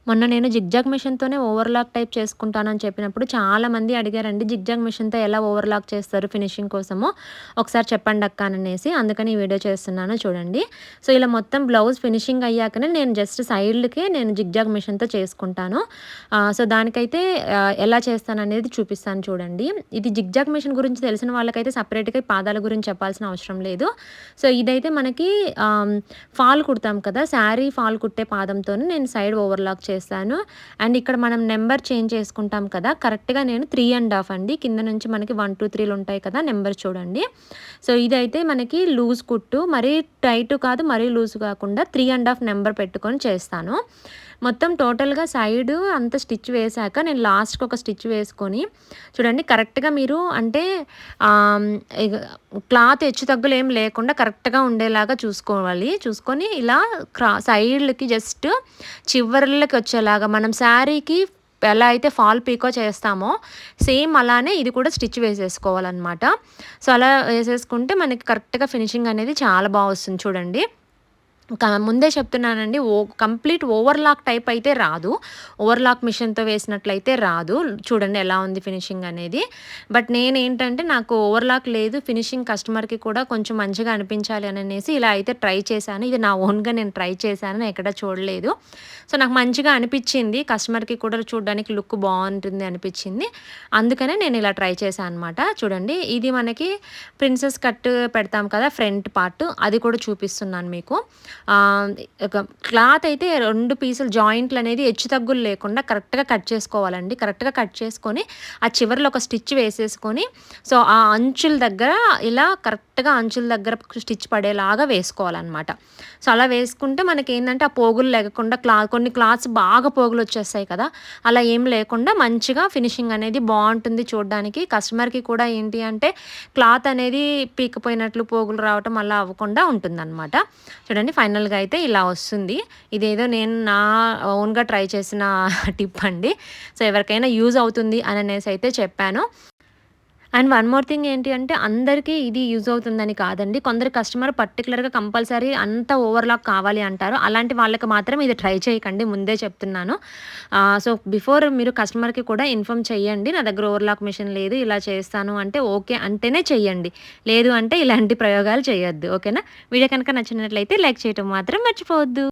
మొన్న నేను zigzag మిషన్‌తోనే overlock type చేసుకుంటానని చెప్పినప్పుడు చాలామంది అడిగారండి. జిగ్‌జాగ్ మిషన్‌తో ఎలా ఓవర్‌లాక్ చేస్తారు ఫినిషింగ్ కోసము? ఒకసారి చెప్పండక్కా అనేసి. అందుకని ఈ వీడియో చేస్తున్నాను చూడండి. సో, ఇలా మొత్తం బ్లౌజ్ ఫినిషింగ్ అయ్యాకనే నేను జస్ట్ సైడ్‌లకే నేను జిగ్‌జాగ్ మిషన్‌తో చేసుకుంటాను. సో, దానికైతే ఎలా చేస్తాననేది చూపిస్తాను చూడండి. ఇది జిగ్‌జాగ్ మిషన్ గురించి తెలిసిన వాళ్ళకైతే సెపరేట్‌గా ఈ పాదాల గురించి చెప్పాల్సిన అవసరం లేదు. సో, ఇదైతే మనకి ఫాల్ కుడతాం కదా! శారీ ఫాల్ కుట్టే పాదంతోని నేను సైడ్ ఓవర్‌లాక్ చేశాను. అండ్ ఇక్కడ మనం నంబర్ చేంజ్ చేసుకుంటాం కదా! కరెక్ట్‌గా నేను 3 ½ అండి. కింద నుంచి మనకి 1, 2, 3లు ఉంటాయి కదా! నంబర్ చూడండి. సో, ఇదైతే మనకి లూజ్ కుట్టు. మరీ టైట్ కాదు, మరీ లూజ్ కాకుండా 3 ½ నంబర్ పెట్టుకొని చేస్తాను. మొత్తం టోటల్‌గా సైడు అంతా స్టిచ్ వేశాక నేను లాస్ట్‌కి ఒక స్టిచ్ వేసుకొని చూడండి కరెక్ట్‌గా మీరు అంటే ఇగ క్లాత్ హెచ్చుతగ్గులేం లేకుండా కరెక్ట్‌గా ఉండేలాగా చూసుకోవాలి. చూసుకొని ఇలా సైడ్‌లకి జస్ట్ చివర్లకి వచ్చేలాగా మనం శారీకి ఎలా అయితే ఫాల్ పీకో చేస్తామో సేమ్ అలానే ఇది కూడా స్టిచ్ వేసేసుకోవాలనమాట. సో, అలా వేసేసుకుంటే మనకి కరెక్ట్‌గా ఫినిషింగ్ అనేది చాలా బా వస్తుంది చూడండి. ముందే చెప్తున్నానండి. కంప్లీట్ ఓవర్‌లాక్ టైప్ అయితే రాదు. ఓవర్‌లాక్ మిషన్‌తో వేసినట్లయితే రాదు. చూడండి ఎలా ఉంది ఫినిషింగ్ అనేది. బట్ నేనేంటంటే నాకు ఓవర్‌లాక్ లేదు. ఫినిషింగ్ కస్టమర్‌కి కూడా కొంచెం మంచిగా అనిపించాలి అననేసి ఇలా అయితే ట్రై చేశాను. ఇది నా ఓన్‌గా నేను ట్రై చేశాను. నేను ఎక్కడ చూడలేదు. సో, నాకు మంచిగా అనిపిచ్చింది. కస్టమర్‌కి కూడా చూడడానికి లుక్ బావుంటుంది అనిపిచ్చింది. అందుకనే నేను ఇలా ట్రై చేశా అనమాట. చూడండి ఇది మనకి ప్రిన్సెస్ కట్ పెడతాం కదా! ఫ్రంట్ పార్ట్ అది కూడా చూపిస్తున్నాను మీకు. ఒక క్లాత్ అయితే 2 పీసులు జాయింట్లనేది హెచ్చుతగ్గులు లేకుండా కరెక్ట్‌గా కట్ చేసుకోవాలండి. కరెక్ట్‌గా కట్ చేసుకొని, ఆ చివరలో ఒక స్టిచ్ వేసేసుకొని, సో, ఆ అంచుల దగ్గర ఇలా కరెక్ట్‌గా అంచుల దగ్గర స్టిచ్ పడేలాగా వేసుకోవాలనమాట. సో, అలా వేసుకుంటే మనకేందంటే, ఆ పోగులు లేకుండా కొన్ని క్లాత్స్ బాగా పోగులొచ్చేస్తాయి కదా! అలా ఏం లేకుండా మంచిగా ఫినిషింగ్ అనేది బావుంటుంది చూడ్డానికి. కస్టమర్‌కి కూడా ఏంటి అంటే, క్లాత్ అనేది పీకిపోయినట్లు పోగులు రావటం అలా అవ్వకుండా ఉంటుందనమాట. చూడండి ఫైనల్‌గా అయితే ఇలా వస్తుంది. ఇదేదో నేను నా ఓన్‌గా ట్రై చేసిన టిప్ అండి. సో, ఎవరికైనా యూజ్ అవుతుంది అననేసి అయితే చెప్పాను. అండ్ వన్ మోర్ థింగ్ ఏంటి అంటే అందరికీ ఇది యూజ్ అవుతుందని కాదండి. కొందరు కస్టమర్ పర్టిక్యులర్‌గా కంపల్సరీ అంతా ఓవర్‌లాక్ కావాలి అంటారు. అలాంటి వాళ్ళకి మాత్రం ఇది ట్రై చేయకండి. ముందే చెప్తున్నాను. సో, బిఫోర్ మీరు కస్టమర్‌కి కూడా ఇన్ఫార్మ్ చేయండి. నా దగ్గర ఓవర్‌లాక్ మిషన్ లేదు. ఇలా చేస్తాను అంటే ఓకే అంటేనే చెయ్యండి. లేదు అంటే ఇలాంటి ప్రయోగాలు చేయొద్దు. ఓకేనా? వీడియో కనుక నచ్చినట్లయితే లైక్ చేయటం మాత్రం మర్చిపోవద్దు.